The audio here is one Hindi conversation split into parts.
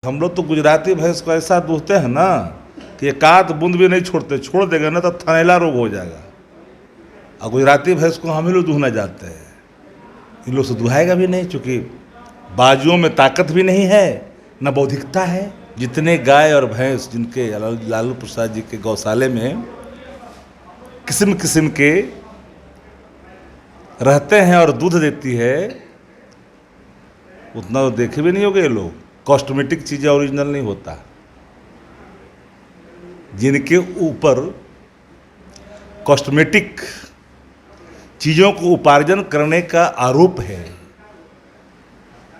हम लोग तो गुजराती भैंस को ऐसा दूहते हैं ना कि एक आध बूंद भी नहीं छोड़ते, छोड़ देंगे ना तो थनैला रोग हो जाएगा। और गुजराती भैंस को हम ही लोग दूहना जानते हैं, इन लोग से दुहाएगा भी नहीं, चूँकि बाजुओं में ताकत भी नहीं है, न बौद्धिकता है। जितने गाय और भैंस जिनके लालू प्रसाद जी के गौशाले में किस्म किस्म के रहते हैं और दूध देती है, उतना तो देखे भी नहीं होंगे ये लोग। कॉस्मेटिक चीज़ें ओरिजिनल नहीं होता। जिनके ऊपर कॉस्मेटिक चीज़ों को उपार्जन करने का आरोप है,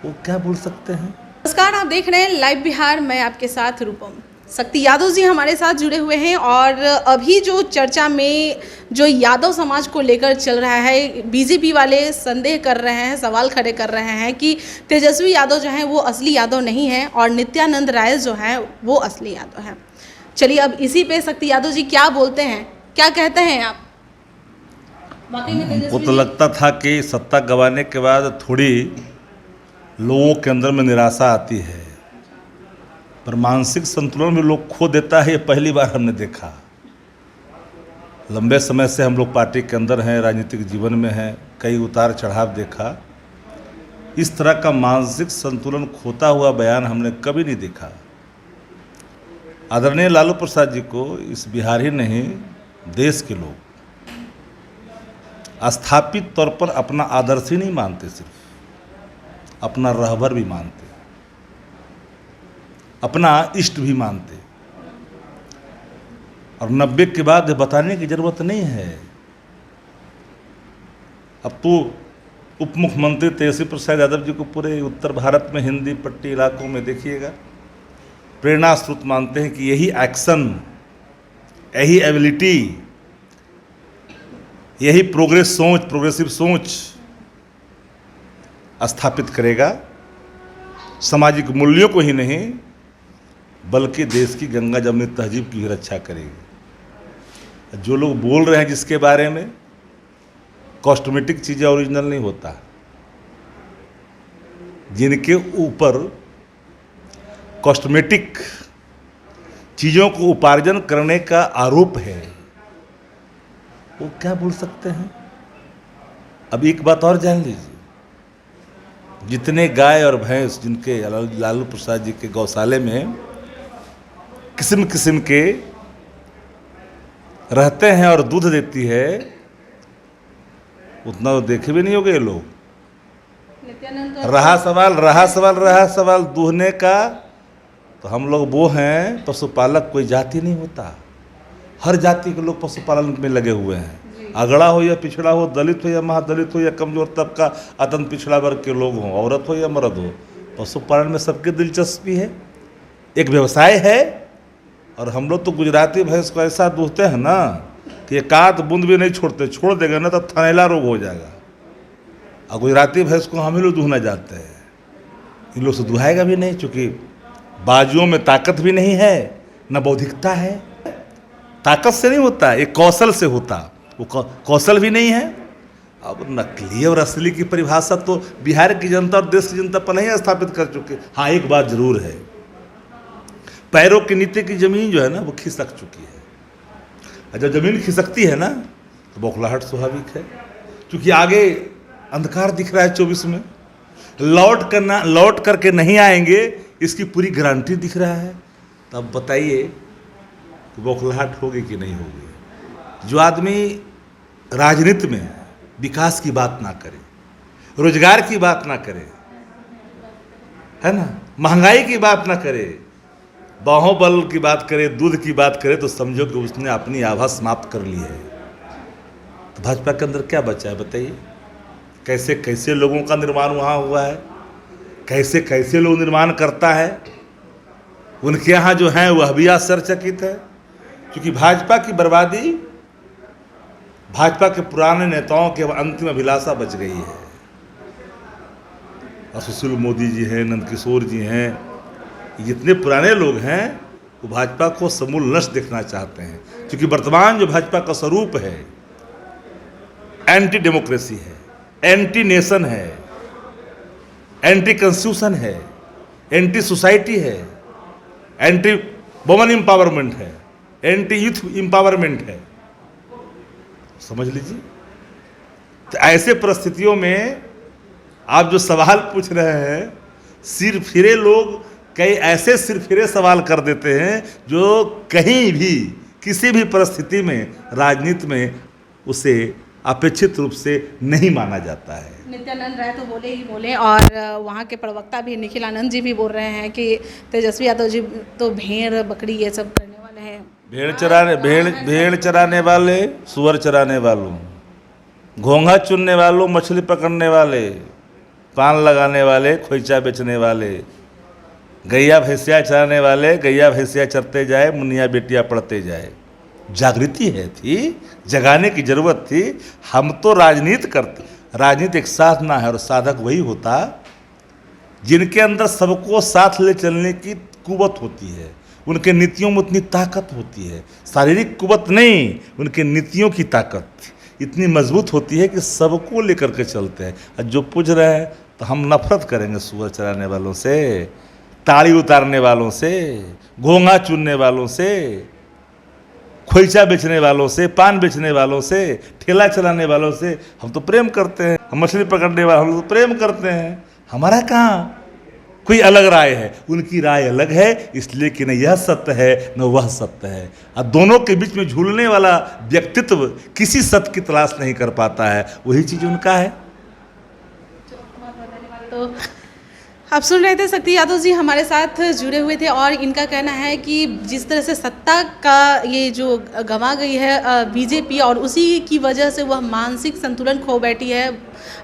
वो क्या बोल सकते हैं। नमस्कार, आप देख रहे हैं लाइव बिहार। मैं आपके साथ रूपम। शक्ति यादव जी हमारे साथ जुड़े हुए हैं और अभी जो चर्चा में जो यादव समाज को लेकर चल रहा है, बीजेपी वाले संदेह कर रहे हैं, सवाल खड़े कर रहे हैं कि तेजस्वी यादव जो हैं वो असली यादव नहीं हैं और नित्यानंद राय जो हैं वो असली यादव हैं। चलिए अब इसी पे शक्ति यादव जी क्या बोलते हैं, क्या कहते हैं आप। वो तो लगता था कि सत्ता गंवाने के बाद थोड़ी लोगों के अंदर में निराशा आती है, पर मानसिक संतुलन में लोग खो देता है, ये पहली बार हमने देखा। लंबे समय से हम लोग पार्टी के अंदर हैं, राजनीतिक जीवन में हैं, कई उतार चढ़ाव देखा। इस तरह का मानसिक संतुलन खोता हुआ बयान हमने कभी नहीं देखा। आदरणीय लालू प्रसाद जी को इस बिहार ही नहीं, देश के लोग स्थापित तौर पर अपना आदर्श ही नहीं मानते, सिर्फ अपना रहबर भी मानते, अपना इष्ट भी मानते। और 90 के बाद बताने की जरूरत नहीं है। अब तो उप मुख्यमंत्री तेजस्वी प्रसाद यादव जी को पूरे उत्तर भारत में हिंदी पट्टी इलाकों में देखिएगा प्रेरणा स्रोत मानते हैं कि यही एक्शन, यही एबिलिटी, यही प्रोग्रेसिव सोच स्थापित करेगा। सामाजिक मूल्यों को ही नहीं बल्कि देश की गंगा जमनी तहजीब की भी रक्षा करेगी। जो लोग बोल रहे हैं जिसके बारे में कॉस्मेटिक चीज़ें ओरिजिनल नहीं होता, जिनके ऊपर कॉस्मेटिक चीज़ों को उपार्जन करने का आरोप है, वो क्या बोल सकते हैं। अब एक बात और जान लीजिए, जितने गाय और भैंस जिनके लालू प्रसाद जी के गौशाले में किस्म किस्म के रहते हैं और दूध देती है, उतना तो देखे भी नहीं होंगे ये लोग। रहा सवाल दूहने का, तो हम लोग वो हैं पशुपालक, कोई जाति नहीं होता। हर जाति के लोग पशुपालन में लगे हुए हैं। अगड़ा हो या पिछड़ा हो, दलित हो या महादलित हो या कमजोर तबका, अत्यंत पिछड़ा वर्ग के लोग हों, औरत हो या मर्द हो, पशुपालन में सबकी दिलचस्पी है, एक व्यवसाय है। और हम लोग तो गुजराती भैंस को ऐसा दूहते हैं ना कि एक आध बूंद भी नहीं छोड़ते, छोड़ देंगे ना तो थनैला रोग हो जाएगा। और गुजराती भैंस को हम ही लोग दूहना जानते हैं, इन लोग से दुहाएगा भी नहीं, चूँकि बाजुओं में ताकत भी नहीं है, न बौद्धिकता है। ताकत से नहीं होता, एक कौशल से होता, वो कौशल भी नहीं है। अब नकली और असली की परिभाषा तो बिहार की जनता और देश की जनता पहले ही स्थापित कर चुके। हाँ, एक बात जरूर है, पैरों के नीचे की जमीन जो है ना वो खिसक चुकी है। और जब जमीन खिसकती है ना तो बौखलाहट स्वाभाविक है, क्योंकि आगे अंधकार दिख रहा है 24 में, लौट करके नहीं आएंगे इसकी पूरी गारंटी दिख रहा है। तब बताइए कि बौखलाहट होगी कि नहीं होगी। जो आदमी राजनीति में विकास की बात ना करे, रोजगार की बात ना करे, है ना, महंगाई की बात ना करे, बाहुबल की बात करे, दूध की बात करे, तो समझो कि उसने अपनी आभा समाप्त कर ली है। तो भाजपा के अंदर क्या बचा है बताइए। कैसे कैसे लोगों का निर्माण वहाँ हुआ है, कैसे कैसे लोग निर्माण करता है, उनके यहाँ जो है वह भी आश्चर्यचकित है। क्योंकि भाजपा की बर्बादी भाजपा के पुराने नेताओं के अंतिम अभिलाषा बच गई है। और सुशील मोदी जी हैं, नंदकिशोर जी हैं, जितने पुराने लोग हैं वो भाजपा को समूल नष्ट देखना चाहते हैं। क्योंकि वर्तमान जो भाजपा का स्वरूप है एंटी डेमोक्रेसी है, एंटी नेशन है, एंटी कॉन्स्टिट्यूशन है, एंटी सोसाइटी है। एंटी वुमन एम्पावरमेंट है, एंटी यूथ एम्पावरमेंट है, समझ लीजिए। तो ऐसे परिस्थितियों में आप जो सवाल पूछ रहे हैं, सिरफिरे लोग कई ऐसे सिरफिरे सवाल कर देते हैं जो कहीं भी किसी भी परिस्थिति में राजनीति में उसे अपेक्षित रूप से नहीं माना जाता है। नित्यानंद राय तो बोले ही बोले, और वहाँ के प्रवक्ता भी निखिल आनंद जी भी बोल रहे हैं कि तेजस्वी यादव जी तो भेड़ बकरी ये सब करने वाले हैं। भेड़ चराने वाले, सुअर चराने वालों, घोंघा चुनने वालों, मछली पकड़ने वाले, पान लगाने वाले, खोइचा बेचने वाले, गैया भैंसिया चराने वाले, गैया भैंसिया चरते जाए, मुनिया बेटियां पढ़ते जाए। जागृति थी, जगाने की जरूरत थी। हम तो राजनीति करते, राजनीति एक साधना है और साधक वही होता जिनके अंदर सबको साथ ले चलने की कुवत होती है, उनके नीतियों में उतनी ताकत होती है, शारीरिक कुवत नहीं, उनके नीतियों की ताकत इतनी मजबूत होती है कि सबको लेकर के चलते हैं। और जो पूछ रहे हैं तो हम नफरत करेंगे सुअर चराने वालों से, ताड़ी उतारने वालों से, घोंघा चुनने वालों से, खोइचा बेचने वालों से, पान बेचने वालों से, ठेला चलाने वालों से हम तो प्रेम करते हैं। हम मछली पकड़ने वाले हम तो प्रेम करते हैं। हमारा कहाँ कोई अलग राय है, उनकी राय अलग है, इसलिए कि न यह सत्य है न वह सत्य है। अब दोनों के बीच में झूलने वाला व्यक्तित्व किसी सत्य की तलाश नहीं कर पाता है, वही चीज़ उनका है। तो आप सुन रहे थे शक्ति यादव जी हमारे साथ जुड़े हुए थे, और इनका कहना है कि जिस तरह से सत्ता का ये जो गंवा गई है बीजेपी, और उसी की वजह से वह मानसिक संतुलन खो बैठी है।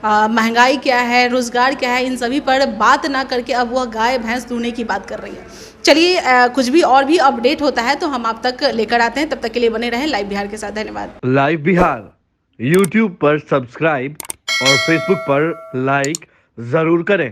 महंगाई क्या है, रोजगार क्या है, इन सभी पर बात ना करके अब वह गाय भैंस दूने की बात कर रही है। चलिए कुछ भी और भी अपडेट होता है तो हम आप तक लेकर आते हैं, तब तक के लिए बने रहें लाइव बिहार के साथ। धन्यवाद। लाइव बिहार यूट्यूब पर सब्सक्राइब और फेसबुक पर लाइक जरूर करें।